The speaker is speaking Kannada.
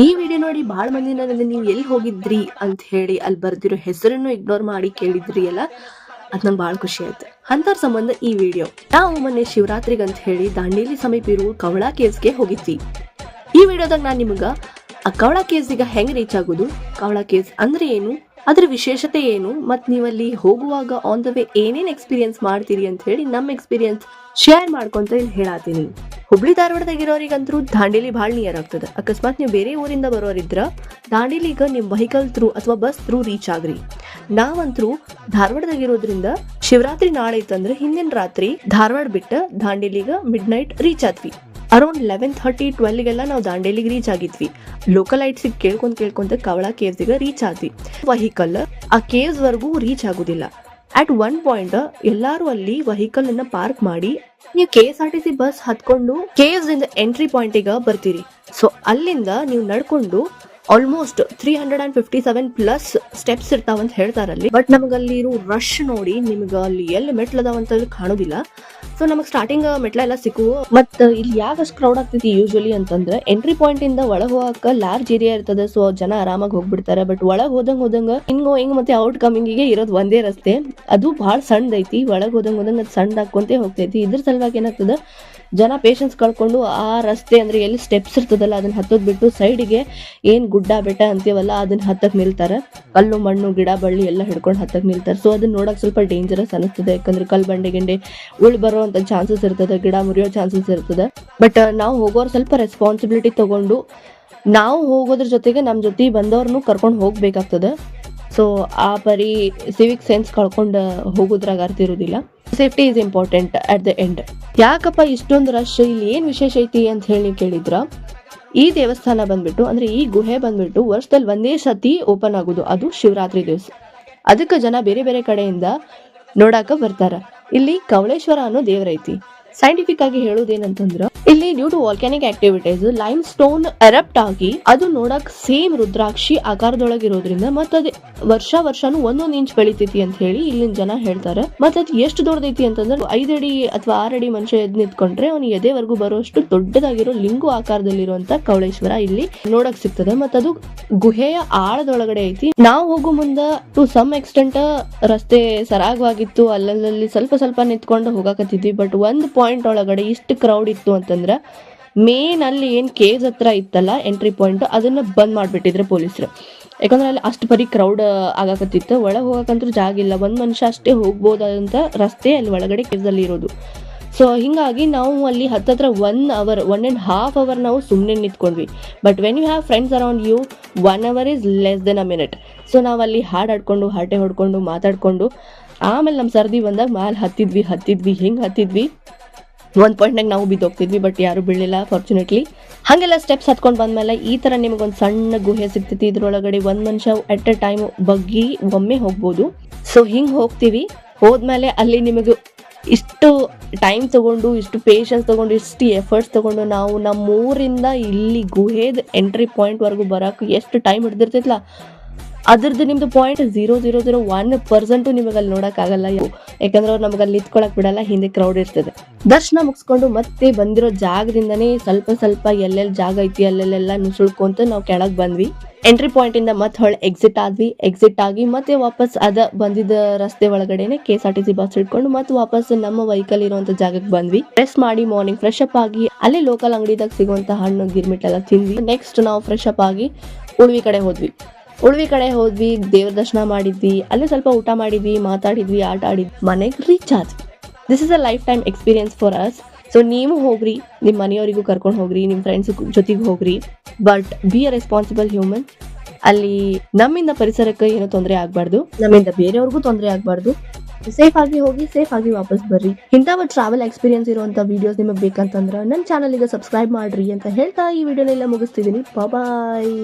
ಈ ವಿಡಿಯೋ ನೋಡಿ ಬಹಳ ಮಂದಿ ನನಗೆ ನೀವು ಎಲ್ಲಿ ಹೋಗಿದ್ರಿ ಅಂತ ಹೇಳಿ ಅಲ್ಲಿ ಬರ್ದಿರೋ ಹೆಸರನ್ನು ಇಗ್ನೋರ್ ಮಾಡಿ ಕೇಳಿದ್ರಿ ಅಲ್ಲ, ಅದ್ ನಂಗೆ ಬಹಳ ಖುಷಿ ಆಯ್ತು. ಅಂತವ್ರ ಸಂಬಂಧ ಈ ವಿಡಿಯೋ. ನಾವು ಮೊನ್ನೆ ಶಿವರಾತ್ರಿಗೆ ಅಂತ ಹೇಳಿ ದಾಂಡೇಲಿ ಸಮೀಪ ಇರುವ ಕವಳ ಕೇವ್ಸ್ಗೆ ಹೋಗಿದ್ವಿ. ಈ ವಿಡಿಯೋದಾಗ ನಾನು ನಿಮ್ಗ ಆ ಕವಳ ಕೇವ್ಸ್ಗ ಹೆಂಗ್ ರೀಚ್ ಆಗೋದು, ಕವಳ ಕೇವ್ಸ್ ಅಂದ್ರೆ ಏನು, ಅದ್ರ ವಿಶೇಷತೆ ಏನು, ಮತ್ ನೀವಲ್ಲಿ ಹೋಗುವಾಗ ಆನ್ ದ ವೇ ಏನೇನ್ ಎಕ್ಸ್ಪೀರಿಯನ್ಸ್ ಮಾಡ್ತೀರಿ ಅಂತ ಹೇಳಿ ನಮ್ಮ ಎಕ್ಸ್ಪೀರಿಯನ್ಸ್ ಶೇರ್ ಮಾಡ್ಕೊಂತ ಇಲ್ಲಿ ಹೇಳಾತೀನಿ. ಹುಬ್ಳಿ ಧಾರವಾಡದಾಗಿರೋರಿಗಂತೂ ದಾಂಡೇಲಿ ಭಾಳ ನಿಯರ್ ಆಗ್ತದೆ. ಅಕಸ್ಮಾತ್ ನೀವು ಬೇರೆ ಊರಿಂದ ಬರೋರಿದ್ರ ದಾಂಡೇಲಿಗ ನಿಮ್ ವೆಹಿಕಲ್ ಥ್ರೂ ಅಥವಾ ಬಸ್ ಥ್ರೂ ರೀಚ್ ಆಗ್ರಿ. ನಾವಂತರೂ ಧಾರವಾಡದಾಗಿರೋದ್ರಿಂದ ಶಿವರಾತ್ರಿ ನಾಳೆ ಇತ್ತಂದ್ರೆ ಹಿಂದಿನ ರಾತ್ರಿ ಧಾರವಾಡ ಬಿಟ್ಟ ದಾಂಡೇಲಿಗ ಮಿಡ್ ನೈಟ್ ರೀಚ್ ಆದ್ವಿ. ಅರೌಂಡ್ 11:30-12 ನಾವು ದಾಂಡೇಲಿಗೆ ರೀಚ್ ಆಗಿದ್ವಿ. ಲೋಕಲ್ ಐಟ್ಸಿಗೆ ಕೇಳ್ಕೊಂತ ಕವಳ ಕೇವ್ಸ್ಗೆ ರೀಚ್ ಆದ್ವಿ. ವೆಹಿಕಲ್ ಆ ಕೇವ್ಸ್ ವರ್ಗೂ ರೀಚ್ ಆಗುದಿಲ್ಲ. ಅಟ್ ಒನ್ ಪಾಯಿಂಟ್ ಎಲ್ಲಾರು ಅಲ್ಲಿ ವೆಹಿಕಲ್ ಅನ್ನ ಪಾರ್ಕ್ ಮಾಡಿ ನೀವು KSRTC ಬಸ್ ಹತ್ಕೊಂಡು ಕೇವ್ಸ್ ಇಂದ ಎಂಟ್ರಿ ಪಾಯಿಂಟಿಗೆ ಬರ್ತೀರಿ. ಸೊ ಅಲ್ಲಿಂದ ನೀವು ನಡ್ಕೊಂಡು ಆಲ್ಮೋಸ್ಟ್ 357+ ಸ್ಟೆಪ್ಸ್ ಇರ್ತಾವಂತ ಹೇಳ್ತಾರಲ್ಲಿ. ಬಟ್ ನಮಗಲ್ಲಿ ಇರೋ ರಶ್ ನೋಡಿ ನಿಮ್ಗ ಅಲ್ಲಿ ಎಲ್ಲಿ ಮೆಟ್ಲದಾವಂತ ಕಾಣೋದಿಲ್ಲ. ಸೊ ನಮಗ್ ಸ್ಟಾರ್ಟಿಂಗ್ ಮೆಟ್ಲ ಎಲ್ಲ ಸಿಕ್ಕುವು. ಮತ್ ಇಲ್ಲಿ ಯಾಕಷ್ಟು ಕ್ರೌಡ್ ಆಗ್ತೈತಿ ಯೂಶಲಿ ಅಂತಂದ್ರೆ ಎಂಟ್ರಿ ಪಾಯಿಂಟ್ ಇಂದ ಒಳಗ್ ಹೋಗಕ ಲಾರ್ಜ್ ಏರಿಯಾ ಇರ್ತದೆ. ಸೊ ಜನ ಆರಾಮಾಗಿ ಹೋಗ್ಬಿಡ್ತಾರೆ. ಬಟ್ ಒಳಗ್ ಹೋದಂಗ ಹಿಂಗ್ ಮತ್ತೆ ಔಟ್ ಕಮಿಂಗಿಗೆ ಇರೋದು ಒಂದೇ ರಸ್ತೆ. ಅದು ಬಹಳ ಸಣ್ಣದೈತಿ. ಒಳಗ್ ಹೋದಂಗ ಅದು ಸಣ್ಣದಾಕೊಂತೇ ಹೋಗ್ತೈತಿ. ಇದ್ರ ಸಲುವಾಗಿ ಏನಾಗ್ತದ, ಜನ ಪೇಷನ್ಸ್ ಕಳ್ಕೊಂಡು ಆ ರಸ್ತೆ ಅಂದ್ರೆ ಎಲ್ಲಿ ಸ್ಟೆಪ್ಸ್ ಇರ್ತದಲ್ಲ ಅದನ್ನ ಹತ್ತೋದ್ ಬಿಟ್ಟು ಸೈಡ್ಗೆ ಏನ್ ಗುಡ್ಡ ಬೆಟ್ಟ ಅಂತೀವಲ್ಲ ಅದನ್ನ ಹತ್ತಕ್ ನಿಲ್ತಾರೆ. ಕಲ್ಲು ಮಣ್ಣು ಗಿಡ ಬಳ್ಳಿ ಎಲ್ಲ ಹಿಡ್ಕೊಂಡು ಹತ್ತಕ್ ನಿಲ್ತಾರೆ. ಸೊ ಅದನ್ನ ನೋಡಕ್ ಸ್ವಲ್ಪ ಡೇಂಜರಸ್ ಅನಿಸ್ತದೆ. ಯಾಕಂದ್ರೆ ಕಲ್ ಬಂಡೆ ಗಿಂಡೆ ಬರೋ ಅಂತ ಚಾನ್ಸಸ್ ಇರ್ತದೆ, ಗಿಡ ಮುರಿಯೋ ಚಾನ್ಸಸ್ ಇರ್ತದೆ. ಬಟ್ ನಾವು ಹೋಗೋರು ಸ್ವಲ್ಪ ರೆಸ್ಪಾನ್ಸಿಬಿಲಿಟಿ ತಗೊಂಡು ನಾವು ಹೋಗೋದ್ರ ಜೊತೆಗೆ ನಮ್ ಜೊತೆ ಬಂದವ್ರನ್ನು ಕರ್ಕೊಂಡು ಹೋಗ್ಬೇಕಾಗ್ತದೆ. ಸೊ ಆ ಪರಿ ಸಿವಿಕ್ ಸೆನ್ಸ್ ಕಳ್ಕೊಂಡು ಹೋಗೋದ್ರಾಗ ಅರ್ಥ ಇರುವುದಿಲ್ಲ. Safety is important at the end. ಯಾಕಪ್ಪ ಇಷ್ಟೊಂದು ರಶ್, ಇಲ್ಲಿ ಏನ್ ವಿಶೇಷ ಐತಿ ಅಂತ ಹೇಳಿ ಕೇಳಿದ್ರ, ಈ ದೇವಸ್ಥಾನ ಬಂದ್ಬಿಟ್ಟು ಅಂದ್ರೆ ಈ ಗುಹೆ ಬಂದ್ಬಿಟ್ಟು ವರ್ಷದಲ್ಲಿ ಒಂದೇ ಸತಿ ಓಪನ್ ಆಗುದು, ಅದು ಶಿವರಾತ್ರಿ ದಿವಸ. ಅದಕ್ಕೆ ಜನ ಬೇರೆ ಬೇರೆ ಕಡೆಯಿಂದ ನೋಡಾಕ ಬರ್ತಾರ. ಇಲ್ಲಿ ಕವಳೇಶ್ವರ ಅನ್ನೋ ದೇವರೈತಿ. ಸೈಂಟಿಫಿಕ್ ಆಗಿ ಹೇಳುವುದೇನಂತಂದ್ರ ಇಲ್ಲಿ due to volcanic activities limestone erupt ಆಗಿ ಅದು ನೋಡಕ್ ಸೇಮ್ ರುದ್ರಾಕ್ಷಿ ಆಕಾರದೊಳಗಿರೋದ್ರಿಂದ ಮತ್ತ ಅದ್ ವರ್ಷನೂ 1 ಇಂಚ್ ಬೆಳಿತೈತಿ ಅಂತ ಹೇಳಿ ಇಲ್ಲಿನ ಜನ ಹೇಳ್ತಾರೆ. ಮತ್ತ ಅದ್ ಎಷ್ಟು ದೊಡ್ಡದೈತಿ ಅಂತಂದ್ರೆ 5 ಅಡಿ ಅಥವಾ 6 ಅಡಿ ಮನುಷ್ಯ ಎದ್ ನಿಂತ್ಕೊಂಡ್ರೆ ಅವ್ನ ಎದೆವರೆಗೂ ಬರೋಷ್ಟು ದೊಡ್ಡದಾಗಿರೋ ಲಿಂಗು ಆಕಾರದಲ್ಲಿರುವಂತ ಕವಳೇಶ್ವರ ಇಲ್ಲಿ ನೋಡಕ್ ಸಿಗ್ತದೆ. ಮತ್ತ ಅದು ಗುಹೆಯ ಆಳದೊಳಗಡೆ ಐತಿ. ನಾವು ಹೋಗೋ ಮುಂದ ಟು ಸಮ್ ಎಕ್ಸ್ಟೆಂಟ್ ರಸ್ತೆ ಸರಾಗವಾಗಿತ್ತು. ಅಲ್ಲಲ್ಲಿ ಸ್ವಲ್ಪ ನಿಂತ್ಕೊಂಡು ಹೋಗಾಕತ್ತಿದ್ವಿ. ಬಟ್ ಒಂದ್ ಪಾಯಿಂಟ್ ಒಳಗಡೆ ಇಷ್ಟು ಕ್ರೌಡ್ ಇತ್ತು ಅಂತಂದ್ರ ಮೇನ್ ಅಲ್ಲಿ ಏನ್ ಕೇವ್ಸ್ ಹತ್ರ ಇತ್ತಲ್ಲ ಎಂಟ್ರಿ ಪಾಯಿಂಟ್, ಅದನ್ನ ಬಂದ್ ಮಾಡ್ಬಿಟ್ಟಿದ್ರೆ ಪೊಲೀಸರು. ಯಾಕಂದ್ರೆ ಅಲ್ಲಿ ಅಷ್ಟು ಬರೀ ಕ್ರೌಡ್ ಆಗಾಕತ್ತಿತ್ತು. ಒಳಗೆ ಹೋಗಕಂತೂ ಜಾಗ ಇಲ್ಲ. ಒಂದ್ ಮನುಷ್ಯ ಅಷ್ಟೇ ಹೋಗ್ಬೋದಂತ ರಸ್ತೆ ಅಲ್ಲಿ ಒಳಗಡೆ ಕೇವ್ಸ್ ಅಲ್ಲಿ ಇರೋದು. ಸೊ ಹಿಂಗಾಗಿ ನಾವು ಅಲ್ಲಿ ಹತ್ತತ್ರ 1.5 hour ನಾವು ಸುಮ್ಮನೆ ನಿಂತ್ಕೊಂಡ್ವಿ. But when you have friends around you 1 hour is less than a minute. So ನಾವ್ ಅಲ್ಲಿ ಹಾಡಾಡ್ಕೊಂಡು ಹರಟೆ ಹೊಡ್ಕೊಂಡು ಮಾತಾಡ್ಕೊಂಡು ಆಮೇಲೆ ನಮ್ ಸರ್ದಿ ಬಂದಾಗ ಮ್ಯಾಲೆ ಹತ್ತಿದ್ವಿ ಹಿಂಗ್ ಹತ್ತಿದ್ವಿ. ಒಂದ್ ಪಾಯಿಂಟ್ನಾಗ ನಾವು ಬಿದ್ದೋಗ್ತಿದ್ವಿ. ಬಟ್ ಯಾರು ಬೀಳಿಲ್ಲ ಫಾರ್ಚುನೇಟ್ಲಿ. ಹಂಗೆಲ್ಲ ಸ್ಟೆಪ್ಸ್ ಹತ್ಕೊಂಡ್ ಬಂದ್ಮೇಲೆ ಈ ತರ ನಿಮಗೊಂದ್ ಸಣ್ಣ ಗುಹೆ ಸಿಗ್ತೈತಿ. ಇದ್ರೊಳಗಡೆ ಒಂದ್ ಮನುಷ್ಯ ಅಟ್ ಅ ಟೈಮ್ ಬಗ್ಗಿ ಒಮ್ಮೆ ಹೋಗ್ಬೋದು. ಸೊ ಹಿಂಗ್ ಹೋಗ್ತೀವಿ. ಹೋದ್ಮೇಲೆ ಅಲ್ಲಿ ನಿಮಗೆ ಇಷ್ಟು ಟೈಮ್ ತಗೊಂಡು, ಇಷ್ಟು ಪೇಷನ್ಸ್ ತಗೊಂಡು, ಇಷ್ಟು ಎಫರ್ಟ್ಸ್ ತಗೊಂಡು ನಾವು ನಮ್ಮೂರಿಂದ ಇಲ್ಲಿ ಗುಹೆದ ಎಂಟ್ರಿ ಪಾಯಿಂಟ್ ವರ್ಗು ಬರಕ್ ಎಷ್ಟು ಟೈಮ್ ಹಿಡ್ದಿರ್ತೈತ್ಲಾ, ಅದ್ರದ್ದು ನಿಮ್ದು 0.0001% ನಿಮಗೆ ಅಲ್ಲಿ ನೋಡಕ್ ಆಗಲ್ಲ. ಯಾಕಂದ್ರೆ ಅವ್ರು ನಮ್ಗೆ ಅಲ್ಲಿ ನಿಂತ್ಕೊಳಕ್ ಬಿಡಲ್ಲ, ಹಿಂದೆ ಕ್ರೌಡ್ ಇರ್ತದೆ. ದರ್ಶನ ಮುಗಿಸ್ಕೊಂಡು ಮತ್ತೆ ಬಂದಿರೋ ಜಾಗದಿಂದನೇ ಸ್ವಲ್ಪ ಎಲ್ಲೆಲ್ಲಿ ಜಾಗ ಐತಿ ಅಲ್ಲೆಲ್ಲ ನುಸುಳ್ಕೊಂತ ನಾವು ಕೆಳಗ್ ಬಂದ್ವಿ. ಎಂಟ್ರಿ ಪಾಯಿಂಟ್ ಇಂದ ಮತ್ತೆ ಹೊಳೆ ಎಕ್ಸಿಟ್ ಆಗಿ ಮತ್ತೆ ವಾಪಸ್ ಬಂದಿದ್ದ ರಸ್ತೆ ಒಳಗಡೆನೆ KSRTC ಬಸ್ ಹಿಡ್ಕೊಂಡು ಮತ್ತೆ ವಾಪಸ್ ನಮ್ಮ ವೆಹಿಕಲ್ ಇರುವಂತ ಜಾಗಕ್ಕೆ ಬಂದ್ವಿ. ರೆಸ್ಟ್ ಮಾಡಿ ಮಾರ್ನಿಂಗ್ ಫ್ರೆಶ್ ಅಪ್ ಆಗಿ ಅಲ್ಲೇ ಲೋಕಲ್ ಅಂಗಡಿದಾಗ ಸಿಗುವಂತ ಹಣ್ಣು ಗಿರ್ಮಿಟ್ ಎಲ್ಲ ತಿಂದ್ವಿ. ನೆಕ್ಸ್ಟ್ ನಾವು ಫ್ರೆಶ್ ಅಪ್ ಆಗಿ ಉಳ್ವಿ ಕಡೆ ಹೋದ್ವಿ. ದೇವ್ರ ದರ್ಶನ ಮಾಡಿದ್ವಿ. ಅಲ್ಲೇ ಸ್ವಲ್ಪ ಊಟ ಮಾಡಿದ್ವಿ, ಮಾತಾಡಿದ್ವಿ, ಆಟ ಆಡಿದ್ವಿ, ಮನೆಗೆ ರೀಚ್ ಆದ್ವಿ. This is a life time experience for us. So ನೀವು ಹೋಗ್ರಿ, ನಿಮ್ಮ ಮನೆಯವರಿಗೂ ಕರ್ಕೊಂಡು ಹೋಗ್ರಿ, ನಿಮ್ಮ ಫ್ರೆಂಡ್ಸ್ ಜೊತೆಗೆ ಹೋಗ್ರಿ. But be a responsible human. ಅಲ್ಲಿ ನಮ್ಮಿಂದ ಪರಿಸರಕ್ಕೆ ಏನೋ ತೊಂದರೆ ಆಗ್ಬಾರ್ದು, ನಮ್ಮಿಂದ ಬೇರೆಯವ್ರಿಗೂ ತೊಂದರೆ ಆಗ್ಬಾರ್ದು. ಸೇಫ್ ಆಗಿ ಹೋಗಿ ಸೇಫ್ ಆಗಿ ವಾಪಸ್ ಬರ್ರಿ. ಇಂಥವ ಟ್ರಾವೆಲ್ ಎಕ್ಸ್ಪೀರಿಯನ್ಸ್ ಇರುವಂತ ವಿಡಿಯೋಸ್ ನಿಮಗೆ ಬೇಕಂತಂದ್ರ ನನ್ನ ಚಾನಲ್ ಗೆ ಸಬ್ಸ್ಕ್ರೈಬ್ ಮಾಡ್ರಿ ಅಂತ ಹೇಳ್ತಾ ಈ ವಿಡಿಯೋನೆಲ್ಲ ಮುಗಿಸ್ತಿದ್ದೀನಿ. ಬಾಯ್.